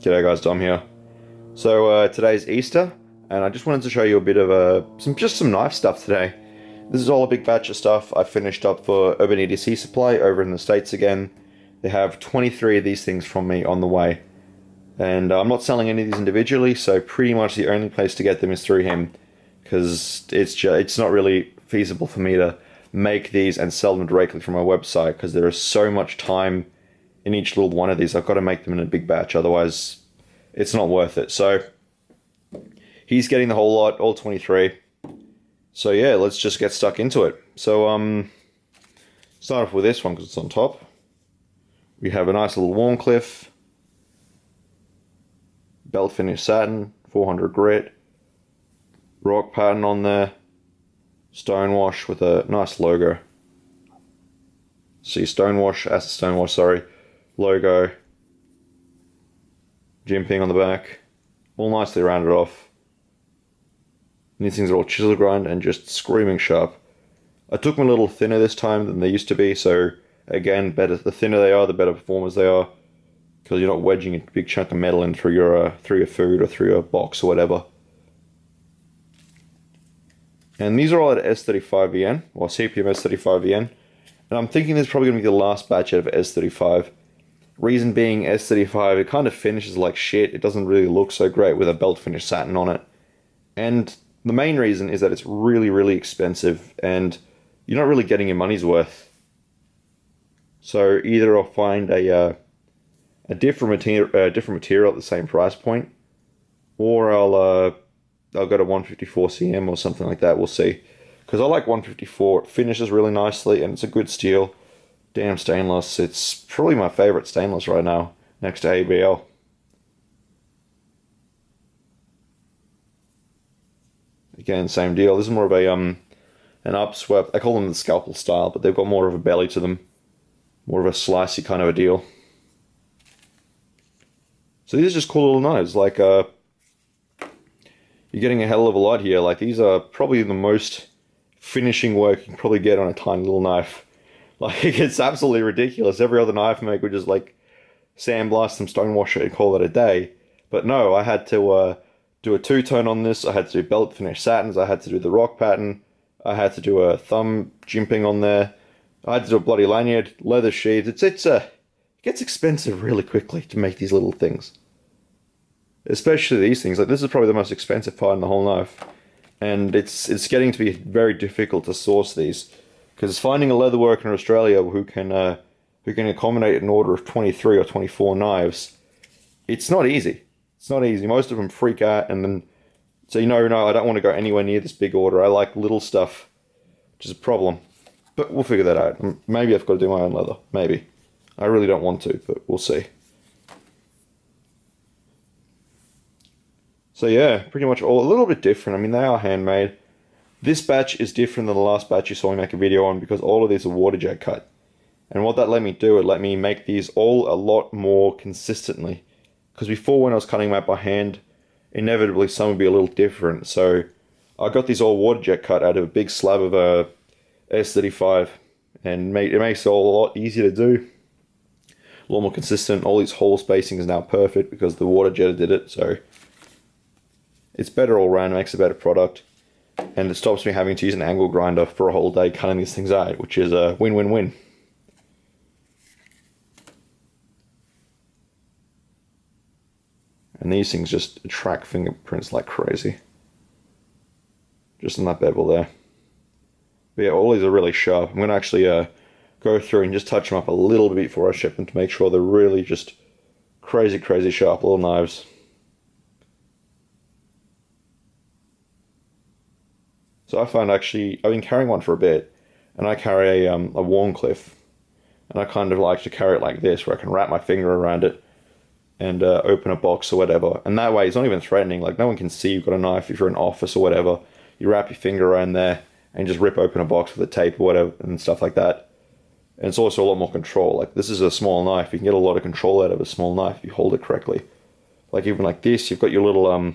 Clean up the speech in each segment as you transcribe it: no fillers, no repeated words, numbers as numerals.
G'day guys, Dom here. So today's Easter, and I just wanted to show you a bit of some knife stuff today. This is all a big batch of stuff I finished up for Urban EDC Supply over in the States again. They have 23 of these things from me on the way. And I'm not selling any of these individually, so pretty much the only place to get them is through him, because it's not really feasible for me to make these and sell them directly from my website, because there is so much time in each little one of these. I've got to make them in a big batch, otherwise it's not worth it. So he's getting the whole lot, all 23. So yeah, let's just get stuck into it. So start off with this one because it's on top. We have a nice little Wharncliffe, belt finish satin, 400 grit, rock pattern on there, stonewash with a nice logo. See, stonewash, acid stonewash, sorry, logo, jimping on the back, all nicely rounded off. And these things are all chisel grind and just screaming sharp. I took them a little thinner this time than they used to be, so again, the thinner they are, the better performers they are, because you're not wedging a big chunk of metal in through your food or through your box or whatever. And these are all at S35VN, or CPM S35VN, and I'm thinking this is probably going to be the last batch out of S35. Reason being, S35, it kind of finishes like shit. It doesn't really look so great with a belt finish satin on it. And the main reason is that it's really, really expensive, and you're not really getting your money's worth. So either I'll find a different material at the same price point, or I'll go to 154 cm or something like that. We'll see, because I like 154. It finishes really nicely and it's a good steel. Damn stainless. It's probably my favorite stainless right now, next to ABL. Again, same deal. This is more of a an upswept. I call them the scalpel style, but they've got more of a belly to them, more of a slicey kind of a deal. So these are just cool little knives. Like you're getting a hell of a lot here. Like, these are probably the most finishing work you can probably get on a tiny little knife. Like, it's absolutely ridiculous. Every other knife maker would just like sandblast them, stonewash it, and call it a day. But no, I had to do a two-tone on this. I had to do belt finish satins. I had to do the rock pattern. I had to do a thumb jimping on there. I had to do a bloody lanyard, leather sheaths. It gets expensive really quickly to make these little things. Especially these things. Like, this is probably the most expensive part in the whole knife. And it's getting to be very difficult to source these, because finding a leather worker in Australia who can accommodate an order of 23 or 24 knives, it's not easy. It's not easy. Most of them freak out and then say, no, I don't want to go anywhere near this big order. I like little stuff, which is a problem. But we'll figure that out. Maybe I've got to do my own leather. Maybe. I really don't want to, but we'll see. So yeah, pretty much all a little bit different. I mean, they are handmade. This batch is different than the last batch you saw me make a video on, because all of these are water jet cut. And what that let me do, it let me make these all a lot more consistently. Because before, when I was cutting them out by hand, inevitably some would be a little different. So I got these all water jet cut out of a big slab of S35, and it makes it all a lot easier to do. A lot more consistent. All these hole spacing is now perfect because the water jetter did it. So it's better all around. It makes a better product. And it stops me having to use an angle grinder for a whole day cutting these things out, which is a win-win-win. And these things just attract fingerprints like crazy. Just on that bevel there. But yeah, all these are really sharp. I'm going to actually go through and just touch them up a little bit before I ship them to make sure they're really just crazy, crazy sharp little knives. So I find, actually, I've been carrying one for a bit, and I carry a Wharncliffe, and I kind of like to carry it like this, where I can wrap my finger around it and open a box or whatever. And that way, it's not even threatening. Like, no one can see you've got a knife if you're in an office or whatever. You wrap your finger around there and just rip open a box with a tape or whatever and stuff like that. And it's also a lot more control. Like, this is a small knife. You can get a lot of control out of a small knife if you hold it correctly. Like, even like this, you've got your little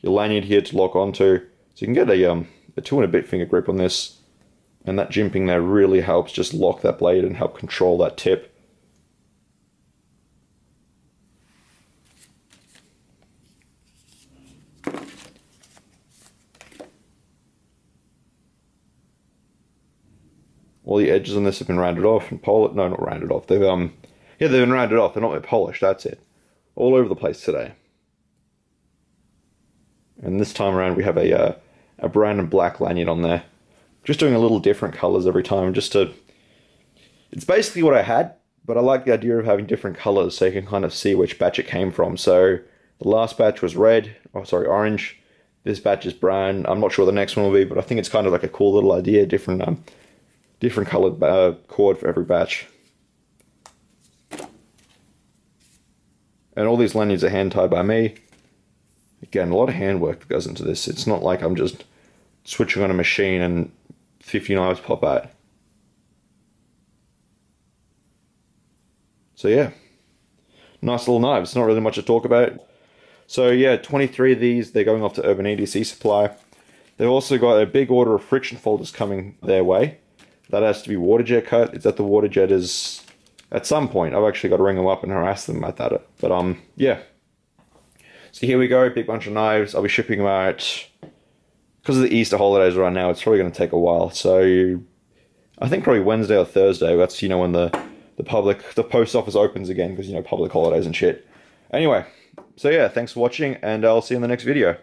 your lanyard here to lock onto. So you can get a 2 and a bit finger grip on this, and that jimping there really helps just lock that blade and help control that tip. All the edges on this have been rounded off and polished. No, not rounded off. They've yeah, they've been rounded off. They're not polished. That's it. All over the place today. And this time around, we have a brown and black lanyard on there. Just doing a little different colors every time, just to. It's basically what I had, but I like the idea of having different colors so you can kind of see which batch it came from. So the last batch was red. Oh, sorry, orange. This batch is brown. I'm not sure what the next one will be, but I think it's kind of like a cool little idea. Different colored cord for every batch. And all these lanyards are hand tied by me. Again, a lot of handwork that goes into this. It's not like I'm just switching on a machine and 50 knives pop out. So yeah, nice little knives. Not really much to talk about. So yeah, 23 of these, they're going off to Urban EDC Supply. They've also got a big order of friction folders coming their way. That has to be water jet cut. It's at the water jetters at some point. I've actually got to ring them up and harass them about that. But yeah. So here we go, big bunch of knives. I'll be shipping them out. Because of the Easter holidays right now, it's probably going to take a while. So I think probably Wednesday or Thursday. That's, you know, when the post office opens again, because, you know, public holidays and shit. Anyway, so yeah, thanks for watching, and I'll see you in the next video.